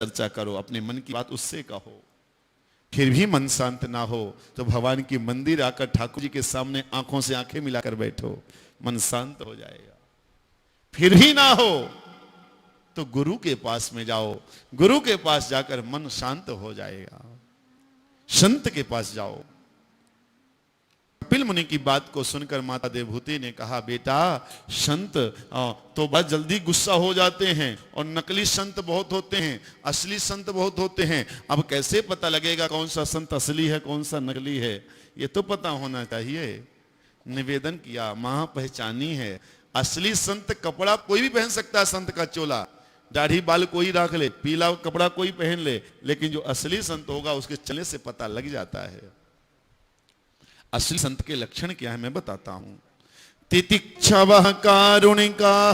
चर्चा करो, अपने मन की बात उससे कहो। फिर भी मन शांत ना हो तो भगवान की मंदिर आकर ठाकुर जी के सामने आंखों से आंखें मिलाकर बैठो, मन शांत हो जाएगा। फिर भी ना हो तो गुरु के पास में जाओ, गुरु के पास जाकर मन शांत हो जाएगा। संत के पास जाओ। कपिल मुनि की बात को सुनकर माता देवभूति ने कहा, बेटा संत तो बहुत जल्दी गुस्सा हो जाते हैं और नकली संत बहुत होते हैं, असली संत बहुत होते हैं। अब कैसे पता लगेगा कौन सा संत असली है कौन सा नकली है? ये तो पता होना चाहिए। निवेदन किया, मां पहचानी है। असली संत कपड़ा कोई भी पहन सकता है, संत का चोला, दाढ़ी बाल कोई रख ले, पीला कपड़ा कोई पहन ले, लेकिन जो असली संत होगा उसके चलने से पता लग जाता है। असली संत के लक्षण क्या है मैं बताता हूं। तितिक्षवः कारुणिका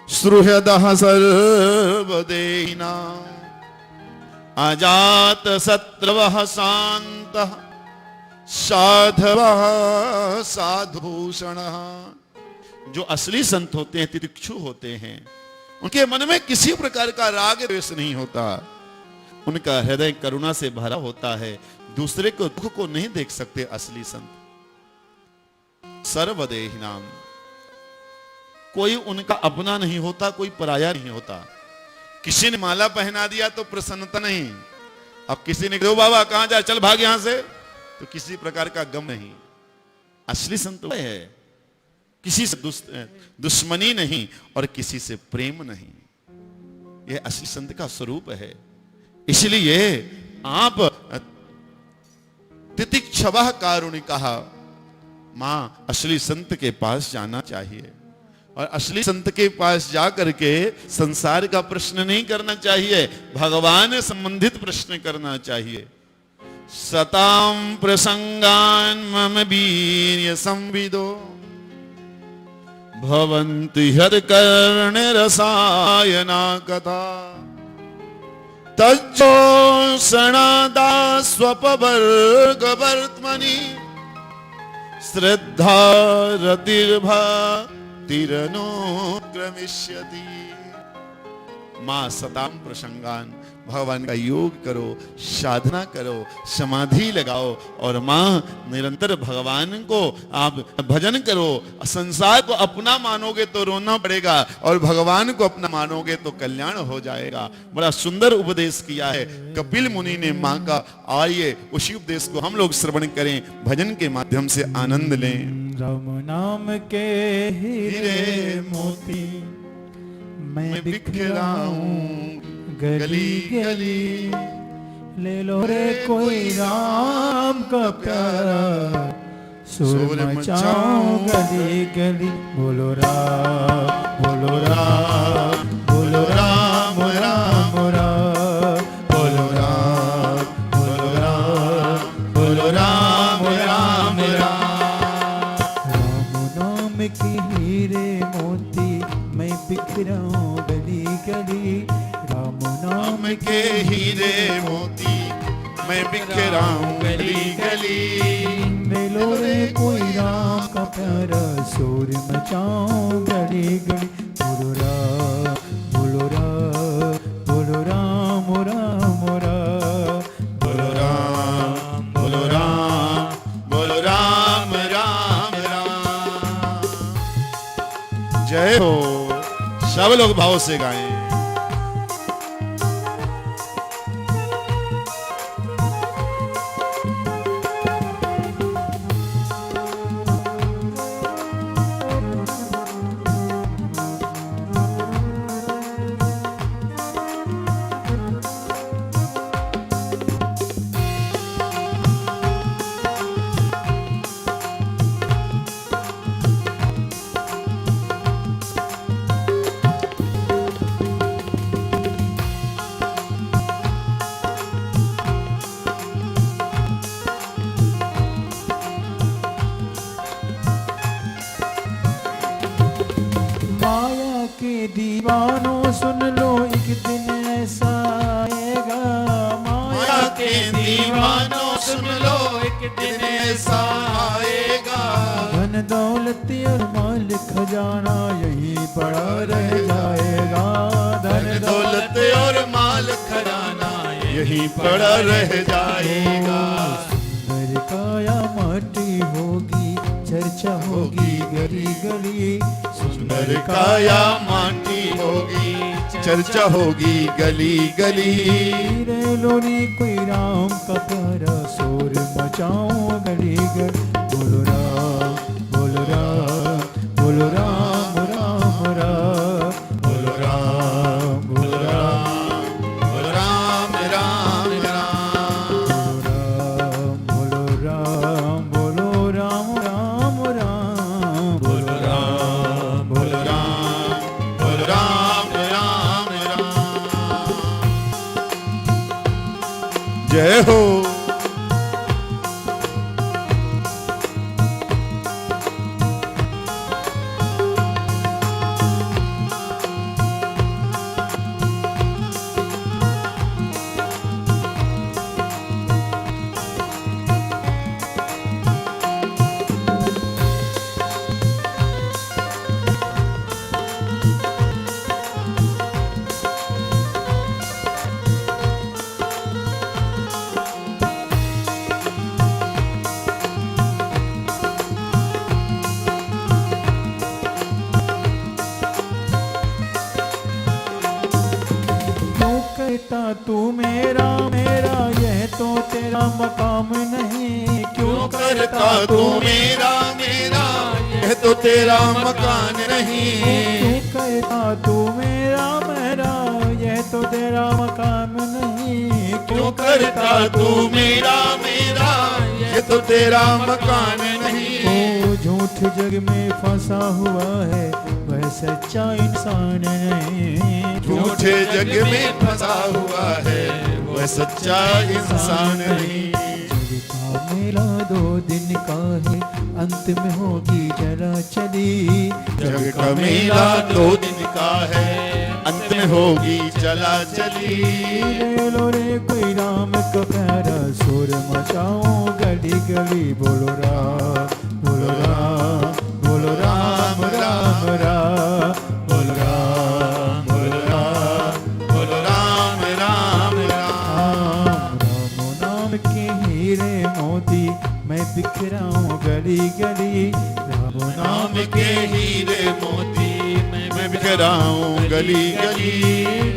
सुहृदः सर्वदेहिना अजात शत्रवः शान्तः साधवः साधुभूषणः। जो असली संत होते हैं, तितिक्षु होते हैं, उनके मन में किसी प्रकार का राग द्वेष नहीं होता, उनका हृदय करुणा से भरा होता है, दूसरे को दुख को नहीं देख सकते असली संत। सर्वदेही नाम, कोई उनका अपना नहीं होता, कोई पराया नहीं होता। किसी ने माला पहना दिया तो प्रसन्नता नहीं, अब किसी ने कहा बाबा कहां जा, चल भाग यहां से, तो किसी प्रकार का गम नहीं। असली संत वो है, किसी से दुश्मनी नहीं और किसी से प्रेम नहीं। यह असली संत का स्वरूप है। इसलिए आप तितिक्षवः कारुणिकः, मां असली संत के पास जाना चाहिए और असली संत के पास जाकर के संसार का प्रश्न नहीं करना चाहिए, भगवान संबंधित प्रश्न करना चाहिए। सतां प्रसंगान् मम वीर्य संविदो भवन्ति हरकर्ण रसायना कथा तज्जोषणादा स्वपवर्गवर्त्मनि श्रद्धा रतिर्भक्तिरनुक्रमिष्यति। मां सतां प्रसंगान, भगवान का योग करो, साधना करो, समाधि लगाओ और मां निरंतर भगवान को आप भजन करो। संसार को अपना मानोगे तो रोना पड़ेगा और भगवान को अपना मानोगे तो कल्याण हो जाएगा। बड़ा सुंदर उपदेश किया है कपिल मुनि ने मां का। आइए उसी उपदेश को हम लोग श्रवण करें, भजन के माध्यम से आनंद लें। राम नाम के हीरे मोती मैं बिखराऊं गली गली, ले लो रे कोई राम का प्यारा, सुर मचाऊं गली गली। बोलो राम बोलो राम बोलो राम राम राम, बोलो राम बोलो राम बोलो राम राम राम। राम नाम की हीरे मोती मैं बिखराऊं गली गली, नाम के हीरे मोती मैं बिखराऊं गली गली। ले लो रे कोई राम का प्यारा, शोर मचाऊं गली गली। बोलो राम बोलो राम बोलो राम राम राम, बोलो राम बोलो राम बोलो राम राम राम। जय हो। सब लोग भाव से गाएं। दीवानों सुन लो एक दिन ऐसा आएगा, माया के दीवानों सुन लो एक दिन ऐसा आएगा। धन दौलत और माल खजाना यही पड़ा रह जाएगा, धन दौलत और माल वहीं पड़ा रह जाएगा। सुंदर काया माटी होगी, चर्चा होगी गली गली। सुंदर काया माटी होगी, चर्चा होगी गली गली। रे लोरी कोई राम का प्यारा, शोर मचाऊं गली गली। बोलो राम, बोलो राम, बोलो राम राम राम। बोलो राम, बोलो राम, बोलो राम राम राम। बोलो राम, बोलो राम, बोलो राम राम राम। बोलो राम, बोलो राम, बोलो राम राम राम। जय हो। कहता तू मेरा मेरा, यह तो तेरा मकाम नहीं। क्यों करता तू मेरा मेरा, यह तो तेरा मकान नहीं। क्यों कहता तू मेरा मेरा, यह तो तेरा मकाम नहीं। क्यों करता तू मेरा मेरा, यह तो तेरा मकान नहीं। ओ झूठ जग में फंसा हुआ है, वह सच्चा इंसान नहीं। झूठे जग में फंसा हुआ है, वह सच्चा इंसान नहीं। जग का मेला 2 दिन का है, अंत में होगी जरा चली। जग का मेला 2 दिन का है, अंत में होगी चला चली। ले लो रे कोई राम का प्यारा, शोर मचाऊं गली गली। बोलो राम, बोलो राम, बोलो राम राम राम। बोलो राम, बोलो राम, बोलो राम राम राम। राम नाम के हीरे मोती मैं बिखराऊं गली गली। राम नाम के हीरे मोती मैं बिखराऊं गली गली।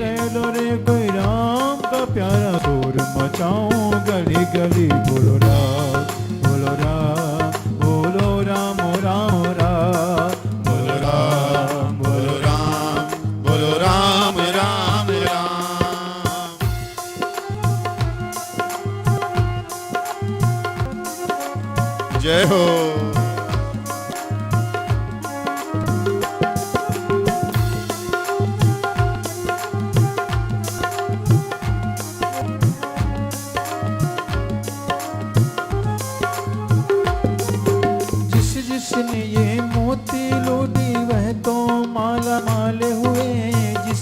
ले लो रे कोई राम का प्यारा, शोर मचाऊं गली गली। बोलो राम, बोलो राम, बोलो राम राम राम। बोलो राम, बोलो राम, बोलो राम राम राम। जय हो। जिसने ये मोती लूटी वह तो माला माल हुए।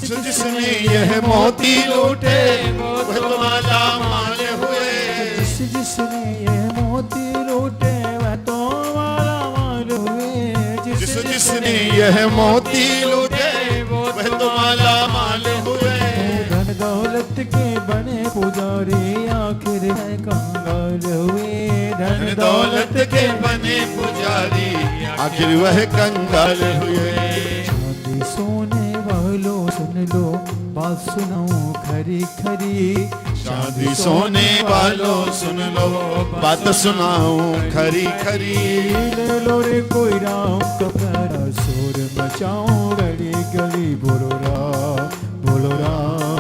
जिसने यह मोती लूटे, वह तो माला माल हुए। जिसने ये मोती लूटे वह तो माला माल हुए। जिसने यह मोती लूटे, वह तो माला माल हुए। धन दौलत के बने पुजारी आखिर है कंगाल हुए। धन दौलत के बने पुजारी, आखिर वह कंगाल हुए। चांदी सोने वालों सुन लो, बात सुनाऊं खरी खरी। चांदी सोने वालों सुन लो, बात सुनाऊं खरी खरी। ले लो रे कोई राम का प्यारा, शोर मचाऊं गली गली। बोलो राम, बोलो राम,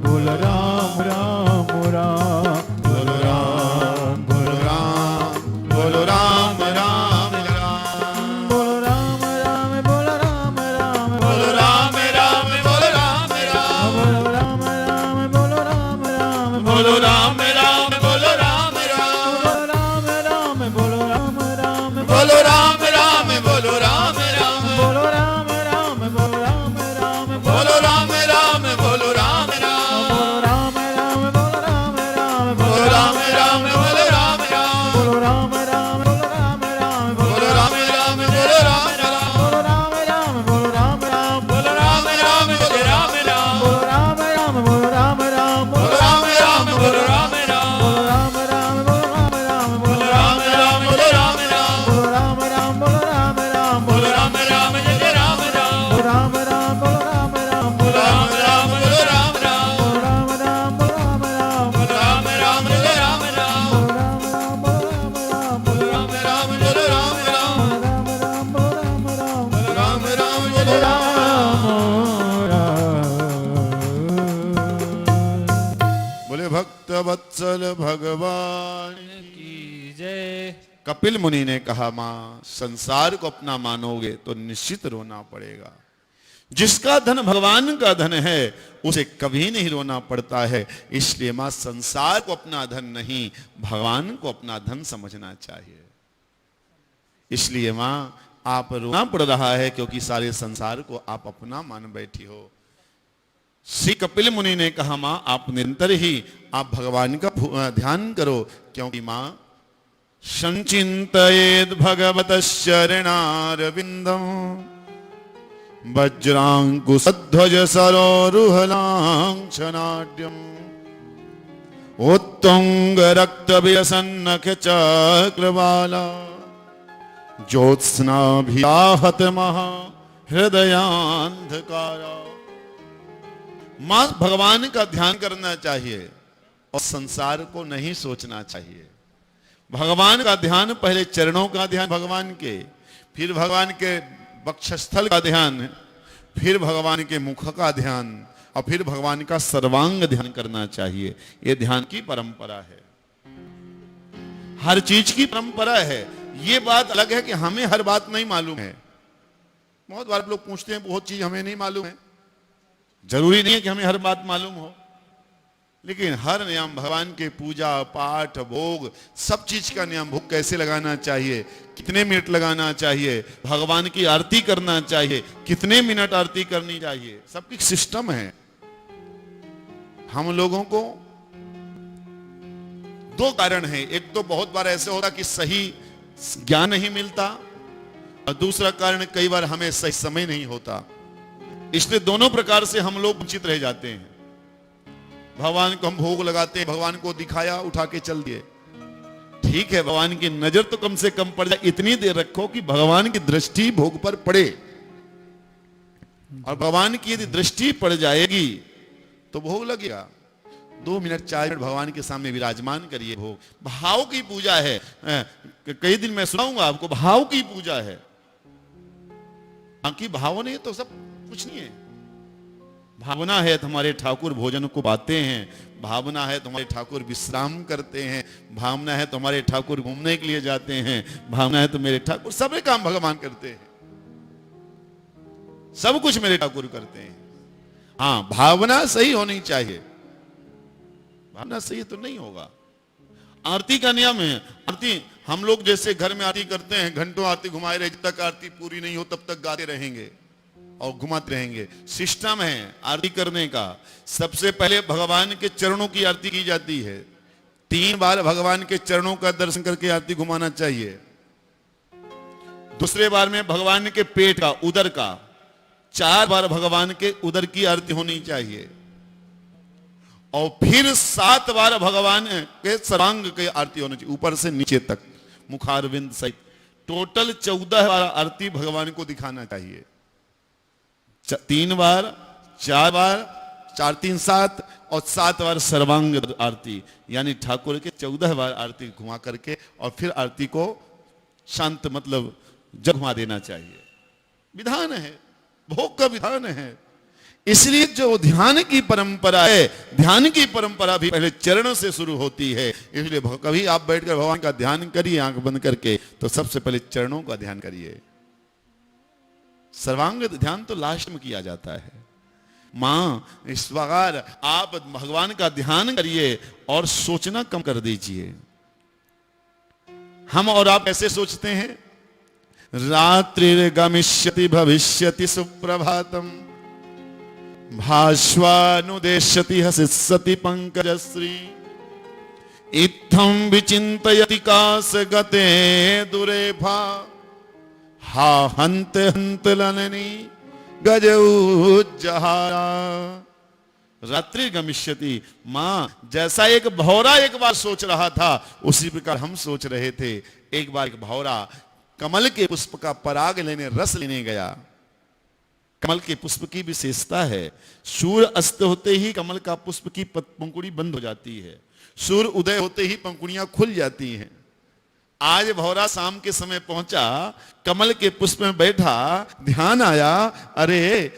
बोलो राम राम राम। बोलो राम, बोलो राम, बोलो राम राम राम। बोलो राम राम, बोलो राम राम। बोलो राम राम, बोलो राम राम। बोलो राम राम, बोलो राम राम। बोलो राम राम, बोलो राम राम। बोलो राम राम, बोलो राम राम। बोलो राम राम, बोलो राम राम। बोलो राम राम, बोलो राम राम। बोलो राम राम, बोलो राम राम। बोलो राम राम, बोलो राम राम। बोलो राम राम, बोलो राम राम। बोलो राम राम, बोलो राम राम। बोलो राम राम, बोलो राम राम। बोलो राम राम, बोलो राम राम। बोलो राम राम, बोलो राम राम। बोलो राम राम, बोलो राम राम। बोलो राम राम, बोलो भक्त वत्सल भगवान की जय। कपिल मुनि ने कहा, मां संसार को अपना मानोगे तो निश्चित रोना पड़ेगा। जिसका धन भगवान का धन है उसे कभी नहीं रोना पड़ता है। इसलिए मां संसार को अपना धन नहीं, भगवान को अपना धन समझना चाहिए। इसलिए मां आप रोना पड़ रहा है क्योंकि सारे संसार को आप अपना मान बैठी हो। श्री कपिल मुनि ने कहा, मां आप निरंतर ही आप भगवान का ध्यान करो, क्योंकि मां संचिंतयेद भगवतः चरणारविंदम वज्रांकुशध्वज सरोरुहलांछनाढ्यम् उत्तुंग रक्त विलसन्नख चक्रवाला ज्योत्स्नाभियाहत महा हृदयांधकारा। मां भगवान का ध्यान करना चाहिए और संसार को नहीं सोचना चाहिए। भगवान का ध्यान, पहले चरणों का ध्यान भगवान के, फिर भगवान के वक्षस्थल का ध्यान, फिर भगवान के मुख का ध्यान और फिर भगवान का सर्वांग ध्यान करना चाहिए। यह ध्यान की परंपरा है, हर चीज की परंपरा है। ये बात अलग है कि हमें हर बात नहीं मालूम है। बहुत बार लोग पूछते हैं बहुत चीज हमें नहीं मालूम है। जरूरी नहीं है कि हमें हर बात मालूम हो, लेकिन हर नियम भगवान के पूजा पाठ भोग सब चीज का नियम, भोग कैसे लगाना चाहिए, कितने मिनट लगाना चाहिए, भगवान की आरती करना चाहिए, कितने मिनट आरती करनी चाहिए, सबकी सिस्टम है। हम लोगों को दो कारण है, एक तो बहुत बार ऐसे होता कि सही ज्ञान नहीं मिलता, और दूसरा कारण कई बार हमें सही समय नहीं होता। इसलिए दोनों प्रकार से हम लोग वंचित रह जाते हैं। भगवान को हम भोग लगाते हैं, भगवान को दिखाया, उठा के चल दिए, ठीक है, भगवान की नजर तो कम से कम पड़ जाए, इतनी देर रखो कि भगवान की दृष्टि भोग पर पड़े। और भगवान की यदि दृष्टि पड़ जाएगी तो भोग लगेगा। 2 मिनट 4 मिनट भगवान के सामने विराजमान करिए। भोग भाव की पूजा है। कई दिन मैं सुनाऊंगा आपको, भाव की पूजा है। बाकी भाव नहीं तो सब कुछ नहीं है। भावना है तो हमारे ठाकुर भोजन को पाते हैं, भावना है तो हमारे ठाकुर विश्राम करते हैं, भावना है तो हमारे ठाकुर घूमने के लिए जाते हैं, भावना है तो मेरे ठाकुर सभी काम भगवान करते हैं, सब कुछ मेरे ठाकुर करते हैं। हाँ, भावना सही होनी चाहिए, भावना सही तो नहीं होगा। आरती का नियम है। आरती हम लोग जैसे घर में आरती करते हैं, घंटों आरती घुमाए रहे, जब तक आरती पूरी नहीं हो तब तक गाते रहेंगे और घुमाते रहेंगे। सिस्टम है आरती करने का। सबसे पहले भगवान के चरणों की आरती की जाती है। 3 बार भगवान के चरणों का दर्शन करके आरती घुमाना चाहिए। दूसरे बार में भगवान के पेट का, उदर का, 4 बार भगवान के उदर की आरती होनी चाहिए। और फिर 7 बार भगवान के सर्वांग की आरती होनी चाहिए, ऊपर से नीचे तक, मुखारविंद सहित। टोटल 14 बार आरती भगवान को दिखाना चाहिए। 3 बार, 4 बार, 4 3 7 और 7 बार सर्वांग आरती, यानी ठाकुर के 14 बार आरती घुमा करके और फिर आरती को शांत मतलब जगमा देना चाहिए। विधान है, भोग का विधान है। इसलिए जो ध्यान की परंपरा है, ध्यान की परंपरा भी पहले चरण से शुरू होती है। इसलिए कभी आप बैठकर भगवान का ध्यान करिए आंख बंद करके, तो सबसे पहले चरणों का ध्यान करिए। सर्वांग ध्यान तो लास्ट में किया जाता है। मां, इस प्रकार आप भगवान का ध्यान करिए और सोचना कम कर दीजिए। हम और आप ऐसे सोचते हैं, रात्रिर्गमिष्यति भविष्यति सुप्रभातम भास्वानुदेश्यति हसिष्यति पंकजश्री इत्थं विचिन्तयति कास गते दुरेफा हा हंत हंत लननी गजउज्जहारा। रात्रि गमिष्यति, मां जैसा एक भौरा एक बार सोच रहा था उसी प्रकार हम सोच रहे थे। एक बार एक भौरा कमल के पुष्प का पराग लेने, रस लेने गया। कमल के पुष्प की विशेषता है, सूर्य अस्त होते ही कमल का पुष्प की पंखुड़ी बंद हो जाती है, सूर्य उदय होते ही पंखुड़ियां खुल जाती हैं। आज भौरा शाम के समय पहुंचा, कमल के पुष्प में बैठा, ध्यान आया, अरे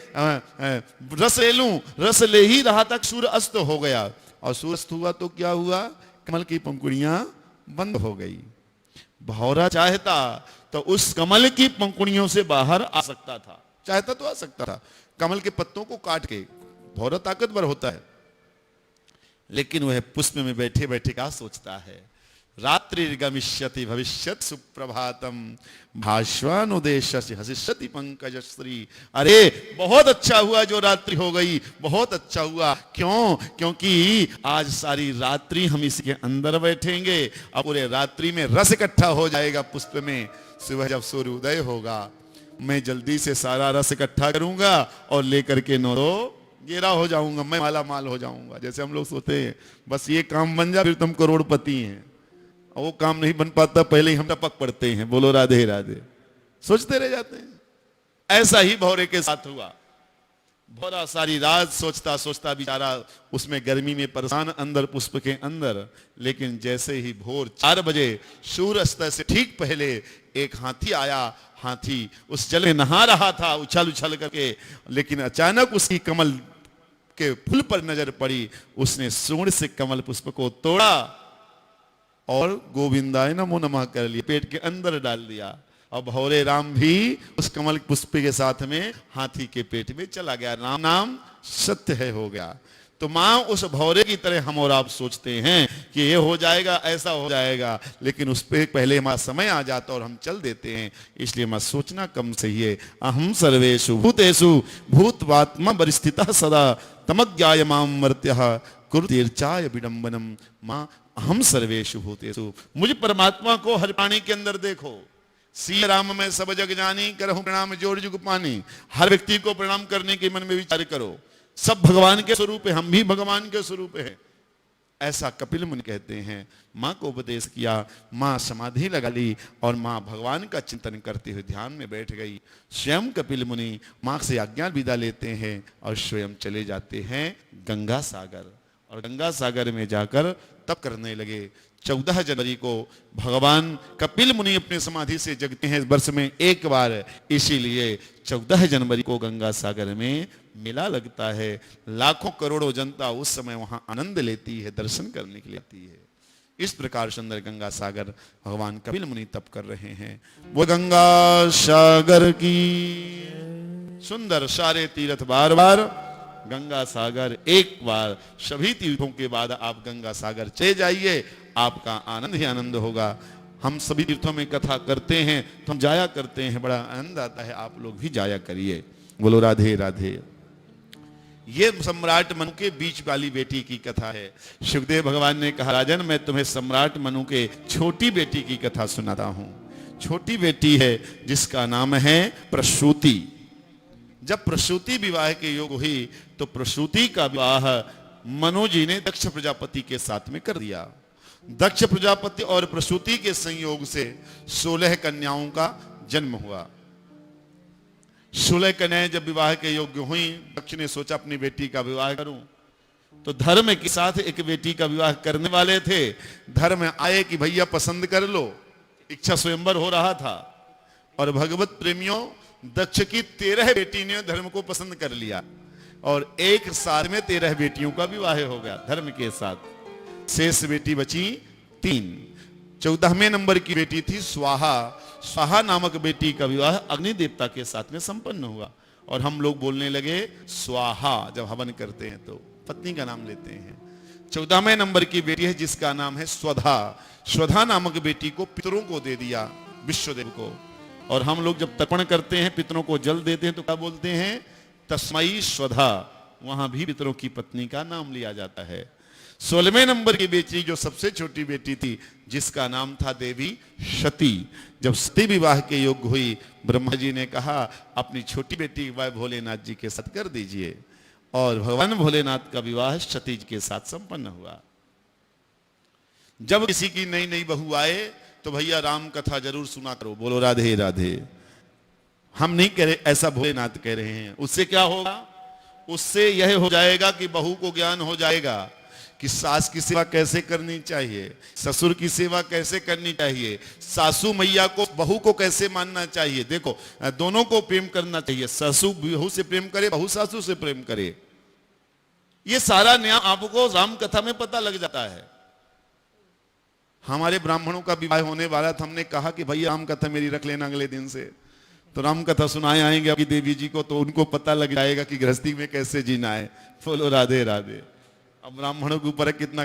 रस ले लूं, रस ले ही रहा तक सूर्य अस्त हो गया। और सूर्यास्त हुआ तो क्या हुआ, कमल की पंखुड़ियां बंद हो गई। भौरा चाहता तो उस कमल की पंखुड़ियों से बाहर आ सकता था, चाहता तो आ सकता था, कमल के पत्तों को काट के। भौरा ताकतवर होता है, लेकिन वह पुष्प में बैठे बैठे क्या सोचता है, रात्रिर्गमिष्यति भविष्यत् सुप्रभातम भास्वानुदेशस्य हसिष्यति पंकजश्री। अरे बहुत अच्छा हुआ जो रात्रि हो गई, बहुत अच्छा हुआ। क्यों? क्योंकि आज सारी रात्रि हम इसके अंदर बैठेंगे, अब पूरे रात्रि में रस इकट्ठा हो जाएगा पुष्प में। सुबह जब सूर्योदय होगा मैं जल्दी से सारा रस इकट्ठा करूंगा और लेकर के नौरो गेरा हो जाऊंगा, मैं माला माल हो जाऊंगा। जैसे हम लोग सोचते हैं बस ये काम बन जा फिर तुम करोड़पति हैं, और वो काम नहीं बन पाता, पहले ही हम टपक पड़ते हैं, बोलो राधे राधे, सोचते रह जाते हैं। ऐसा ही भौरे के साथ हुआ। भौरा सारी रात सोचता सोचता बेचारा उसमें गर्मी में परेशान अंदर पुष्प के अंदर। लेकिन जैसे ही भोर 4 बजे सूर्यास्त से ठीक पहले एक हाथी आया। हाथी उस जल में नहा रहा था उछल उछल करके, लेकिन अचानक उसकी कमल के फूल पर नजर पड़ी। उसने सूंड से कमल पुष्प को तोड़ा और गोविंदाय नमो नमः कर लिया, पेट के अंदर डाल दिया। और भौरे राम भी उस कमल पुष्प के साथ में हाथी के पेट में चला गया। राम नाम सत्य है हो गया। तो माँ उस भौरे की तरह हम और आप सोचते हैं कि ये हो जाएगा, ऐसा हो जाएगा, लेकिन उस पर पहले हमारा समय आ जाता और हम चल देते हैं। इसलिए मैं सोचना कम सही है। अहम सर्वेषु भूतेषु भूतवात्मा परिस्थितः सदा तमज्ञाय माम मर्त्यः कुरुतीर्चाय विडंबनम। माँ अहम सर्वेषु भूतेषु, मुझे परमात्मा को हर प्राणी के अंदर देखो। सी राम में सब जग जानी, करहूं प्रणाम जोड़ जुग पानी। हर व्यक्ति को प्रणाम करने के मन में विचार करो, सब भगवान के स्वरूप है, हम भी भगवान के स्वरूप है। ऐसा कपिल मुनि कहते हैं। माँ को उपदेश किया, माँ समाधि लगा ली और माँ भगवान का चिंतन करते हुए ध्यान में बैठ गई। स्वयं कपिल मुनि माँ से आज्ञा विदा लेते हैं और स्वयं चले जाते हैं गंगा सागर। और गंगा सागर में जाकर तप करने लगे। 14 जनवरी को भगवान कपिल मुनि अपने समाधि से जगते हैं वर्ष में एक बार, इसीलिए 14 जनवरी को गंगा सागर में मेला लगता है। लाखों करोड़ों जनता उस समय वहां आनंद लेती है, दर्शन करने के लिए आती है। इस प्रकार सुंदर गंगा सागर भगवान कपिल मुनि तप कर रहे हैं। वो गंगा सागर की सुंदर सारे तीर्थ बार बार गंगा सागर, एक बार सभी तीर्थों के बाद आप गंगा सागर चले जाइए, आपका आनंद ही आनंद होगा। हम सभी तीर्थों में कथा करते हैं तो हम जाया करते हैं, बड़ा आनंद आता है, आप लोग भी जाया करिए। बोलो राधे राधे। ये सम्राट मनु के बीच वाली बेटी की कथा है। सुखदेव भगवान ने कहा, राजन मैं तुम्हें सम्राट मनु के छोटी बेटी की कथा सुनाता हूं। छोटी बेटी है जिसका नाम है प्रसूति। जब प्रसूति विवाह के योग हुई तो प्रसूति का विवाह मनु जी ने दक्ष प्रजापति के साथ में कर दिया। दक्ष प्रजापति और प्रसूति के संयोग से 16 कन्याओं का जन्म हुआ। 16 कन्याएं जब विवाह के योग्य हुई, दक्ष ने सोचा अपनी बेटी का विवाह करूं। तो धर्म के साथ एक बेटी का विवाह करने वाले थे। धर्म आए कि भैया पसंद कर लो, इच्छा स्वयंवर हो रहा था। और भगवत प्रेमियों, दक्ष की 13 बेटी ने धर्म को पसंद कर लिया और एक साल में 13 बेटियों का विवाह हो गया धर्म के साथ। शेष बेटी बची 3। 14वें नंबर की बेटी थी स्वाहा। स्वाहा नामक बेटी का विवाह अग्नि देवता के साथ में संपन्न हुआ। और हम लोग बोलने लगे स्वाहा, जब हवन करते हैं तो पत्नी का नाम लेते हैं। 14वें नंबर की बेटी है जिसका नाम है स्वधा। स्वधा नामक बेटी को पितरों को दे दिया, विश्वदेव को। और हम लोग जब तर्पण करते हैं, पितरों को जल देते हैं तो क्या बोलते हैं? तस्मई स्वधा। वहां भी पितरों की पत्नी का नाम लिया जाता है। 16वें नंबर की बेटी जो सबसे छोटी बेटी थी, जिसका नाम था देवी सती। जब सती विवाह के योग्य हुई, ब्रह्मा जी ने कहा अपनी छोटी बेटी का विवाह भोलेनाथ जी के साथ कर दीजिए। और भगवान भोलेनाथ का विवाह सती जी के साथ संपन्न हुआ। जब किसी की नई नई बहू आए तो भैया राम कथा जरूर सुना करो। बोलो राधे राधे। हम नहीं कह रहे, ऐसा भोलेनाथ कह रहे हैं। उससे क्या होगा? उससे यह हो जाएगा कि बहू को ज्ञान हो जाएगा कि सास की सेवा कैसे करनी चाहिए, ससुर की सेवा कैसे करनी चाहिए, सासू मैया को बहू को कैसे मानना चाहिए। देखो, दोनों को प्रेम करना चाहिए। सासू बहू से प्रेम करे, बहू सासू से प्रेम करे। ये सारा न्याय आपको राम कथा में पता लग जाता है। हमारे ब्राह्मणों का विवाह होने वाला था, हमने कहा कि भैया राम कथा मेरी रख लेना अगले दिन से। तो राम कथा सुनाए आएंगे आपकी देवी जी को, तो उनको पता लग जाएगा कि गृहस्थी में कैसे जीना है। बोलो राधे राधे। अब ब्राह्मणों के ऊपर कितना